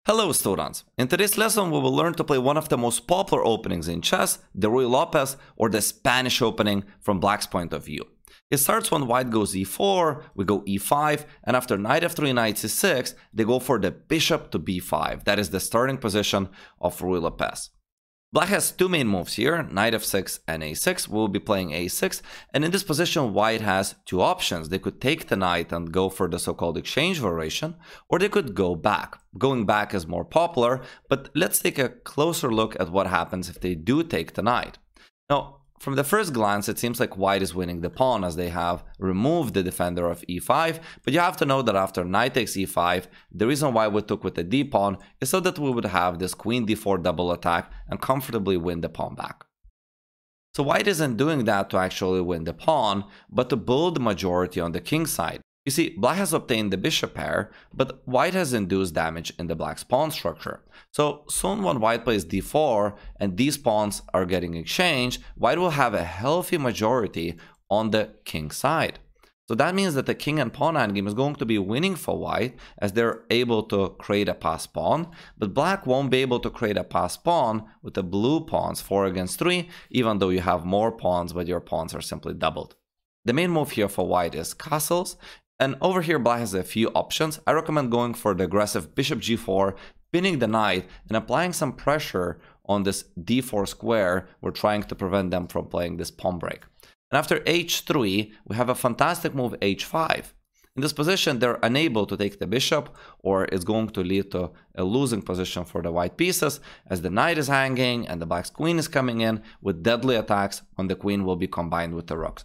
Hello students! In today's lesson we will learn to play one of the most popular openings in chess, the Ruy Lopez or the Spanish opening from Black's point of view. It starts when White goes e4, we go e5, and after knight f3, knight c6, they go for the bishop to b5. That is the starting position of Ruy Lopez. Black has two main moves here, knight f6 and a6. We'll be playing a6, and in this position White has two options. They could take the knight and go for the so-called exchange variation, or they could go back. Going back is more popular, but let's take a closer look at what happens if they do take the knight. Now, from the first glance, it seems like White is winning the pawn as they have removed the defender of e5, but you have to know that after knight takes e5, the reason why we took with the d-pawn is so that we would have this queen d4 double attack and comfortably win the pawn back. So White isn't doing that to actually win the pawn, but to build majority on the king side. You see, Black has obtained the bishop pair, but White has induced damage in the Black's pawn structure. So soon when White plays d4 and these pawns are getting exchanged, White will have a healthy majority on the king side. So that means that the king and pawn endgame is going to be winning for White as they're able to create a passed pawn, but Black won't be able to create a passed pawn with the blue pawns 4 against 3, even though you have more pawns, but your pawns are simply doubled. The main move here for White is castles. And over here, Black has a few options. I recommend going for the aggressive bishop g4, pinning the knight, and applying some pressure on this d4 square. We're trying to prevent them from playing this pawn break. And after h3, we have a fantastic move h5. In this position, they're unable to take the bishop, or it's going to lead to a losing position for the white pieces, as the knight is hanging and the Black's queen is coming in with deadly attacks when the queen will be combined with the rooks.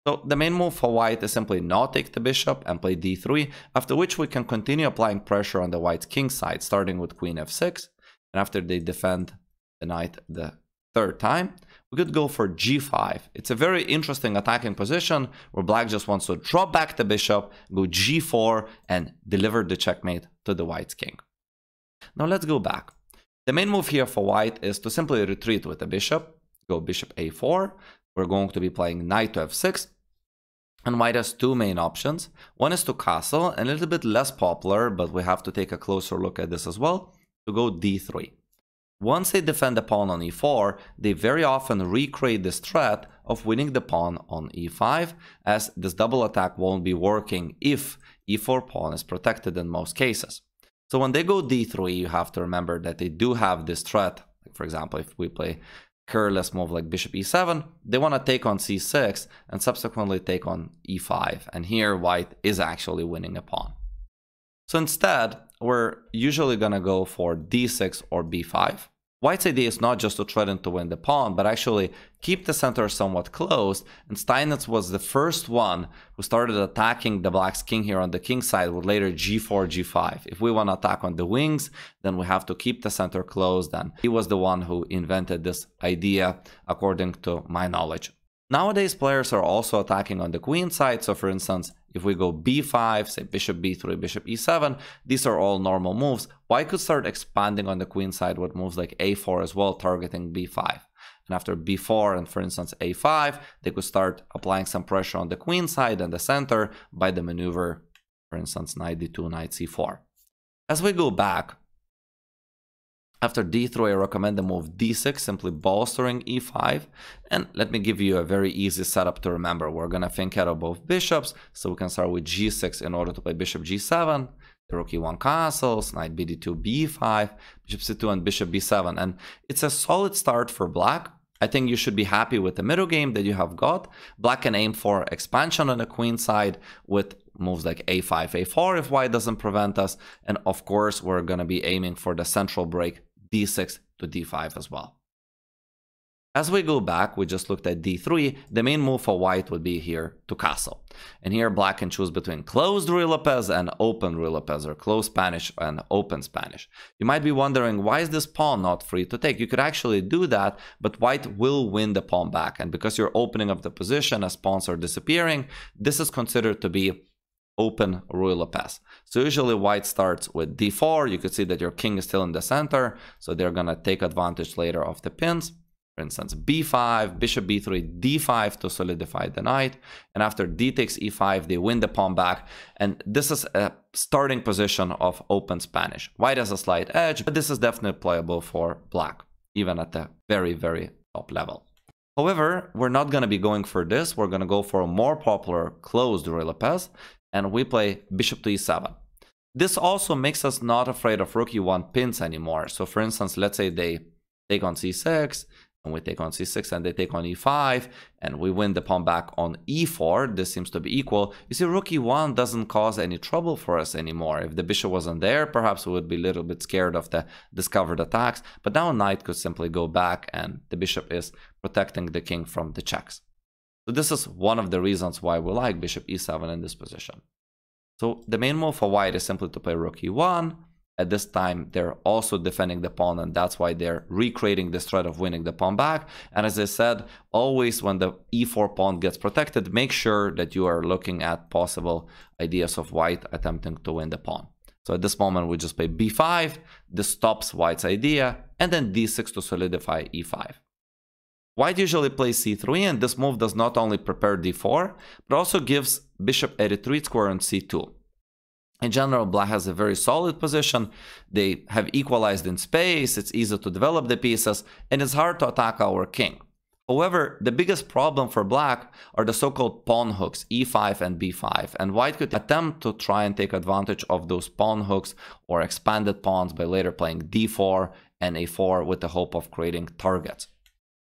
So the main move for White is simply not take the bishop and play d3, after which we can continue applying pressure on the White's king side, starting with queen f6, and after they defend the knight the third time, we could go for g5. It's a very interesting attacking position where Black just wants to drop back the bishop, go g4, and deliver the checkmate to the White's king. Now let's go back. The main move here for White is to simply retreat with the bishop, go bishop a4. We're going to be playing knight to f6. And White has two main options. One is to castle, a little bit less popular, but we have to take a closer look at this as well, to go d3. Once they defend the pawn on e4, they very often recreate this threat of winning the pawn on e5, as this double attack won't be working if e4 pawn is protected in most cases. So when they go d3, you have to remember that they do have this threat. Like for example, if we play careless move like bishop e7, they want to take on c6 and subsequently take on e5, and here White is actually winning a pawn. So instead, we're usually going to go for d6 or b5. White's idea is not just to threaten to win the pawn, but actually keep the center somewhat closed, and Steinitz was the first one who started attacking the Black's king here on the king side with later g4, g5. If we want to attack on the wings, then we have to keep the center closed, and he was the one who invented this idea according to my knowledge. Nowadays, players are also attacking on the queen side, so for instance, if we go b5, say bishop b3, bishop e7, these are all normal moves. White could start expanding on the queen side with moves like a4 as well, targeting b5. And after b4 and for instance a5, they could start applying some pressure on the queen side and the center by the maneuver, for instance, knight d2, knight c4. As we go back, after d3, I recommend the move d6, simply bolstering e5. And let me give you a very easy setup to remember. We're going to think out of both bishops, so we can start with g6 in order to play bishop g7, the rook e1 castles, knight bd2, b5, bishop c2, and bishop b7. And it's a solid start for Black. I think you should be happy with the middle game that you have got. Black can aim for expansion on the queen side with moves like a5, a4 if White doesn't prevent us. And of course, we're going to be aiming for the central break d6 to d5 as well. As we go back, we just looked at d3. The main move for White would be here to castle. And here Black can choose between closed Ruy Lopez and open Ruy Lopez, or closed Spanish and open Spanish. You might be wondering, why is this pawn not free to take? You could actually do that, but White will win the pawn back. And because you're opening up the position as pawns are disappearing, this is considered to be open Ruy Lopez. So usually White starts with d4. You could see that your king is still in the center, so they're going to take advantage later of the pins. For instance, b5, bishop b3, d5 to solidify the knight. And after d takes e5, they win the pawn back. And this is a starting position of open Spanish. White has a slight edge, but this is definitely playable for black, even at the very, very top level. However, we're not going to be going for this. We're going to go for a more popular closed Ruy Lopez, and we play bishop to e7. This also makes us not afraid of rook e1 pins anymore. So for instance, let's say they take on c6, and we take on c6, and they take on e5, and we win the pawn back on e4. This seems to be equal. You see, rook e1 doesn't cause any trouble for us anymore. If the bishop wasn't there, perhaps we would be a little bit scared of the discovered attacks, but now knight could simply go back, and the bishop is protecting the king from the checks. So this is one of the reasons why we like bishop e7 in this position. So the main move for white is simply to play rook e1. At this time, they're also defending the pawn, and that's why they're recreating this threat of winning the pawn back. And as I said, always when the e4 pawn gets protected, make sure that you are looking at possible ideas of white attempting to win the pawn. So at this moment, we just play b5. This stops white's idea, and then d6 to solidify e5. White usually plays c3, and this move does not only prepare d4, but also gives bishop a retreat square on c2. In general, black has a very solid position. They have equalized in space, it's easy to develop the pieces, and it's hard to attack our king. However, the biggest problem for black are the so-called pawn hooks, e5 and b5, and white could attempt to try and take advantage of those pawn hooks or expanded pawns by later playing d4 and a4 with the hope of creating targets.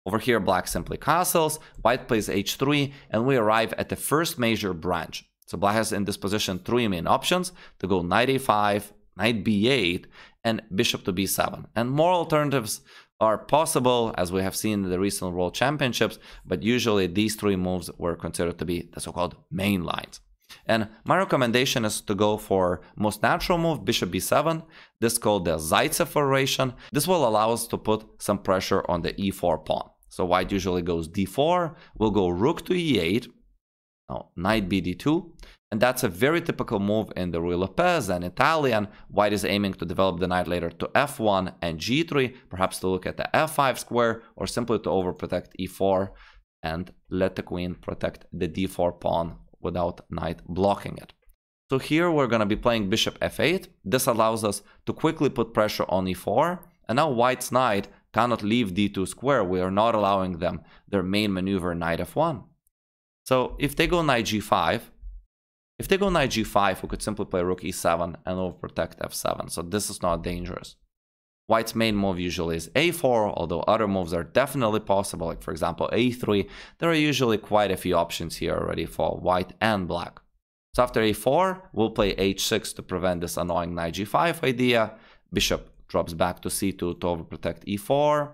Over here, black simply castles, white plays h3, and we arrive at the first major branch. So black has in this position three main options to go knight a5, knight b8, and bishop to b7. And more alternatives are possible, as we have seen in the recent World Championships, but usually these three moves were considered to be the so-called main lines. And my recommendation is to go for most natural move, bishop b7. This is called the Zaitsev variation. This will allow us to put some pressure on the e4 pawn. So white usually goes d4, we'll go rook to e8, now knight bd2, and that's a very typical move in the Ruy Lopez and Italian. White is aiming to develop the knight later to f1 and g3, perhaps to look at the f5 square, or simply to overprotect e4 and let the queen protect the d4 pawn without knight blocking it. So here we're going to be playing bishop f8. This allows us to quickly put pressure on e4, and now white's knight cannot leave d2 square. We are not allowing them their main maneuver, knight f1. So if they go knight g5, we could simply play rook e7 and overprotect f7. So this is not dangerous. White's main move usually is a4, although other moves are definitely possible, like for example a3. There are usually quite a few options here already for white and black. So after a4, we'll play h6 to prevent this annoying knight g5 idea. Bishop drops back to c2 to overprotect e4.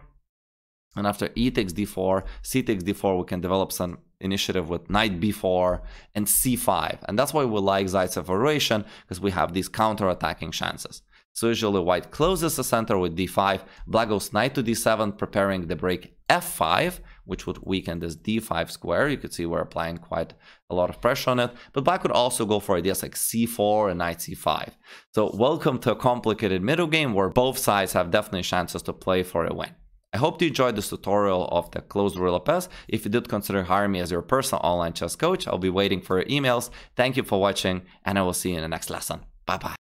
And after e takes d4, c takes d4, we can develop some initiative with knight b4 and c5. And that's why we like Zaitsev variation, because we have these counter-attacking chances. So usually white closes the center with d5, black goes knight to d7, preparing the break f5, which would weaken this d5 square. You could see we're applying quite a lot of pressure on it. But black could also go for ideas like c4 and knight c5. So welcome to a complicated middle game where both sides have definitely chances to play for a win. I hope you enjoyed this tutorial of the closed Ruy Lopez. If you did, consider hiring me as your personal online chess coach. I'll be waiting for your emails. Thank you for watching, and I will see you in the next lesson. Bye-bye.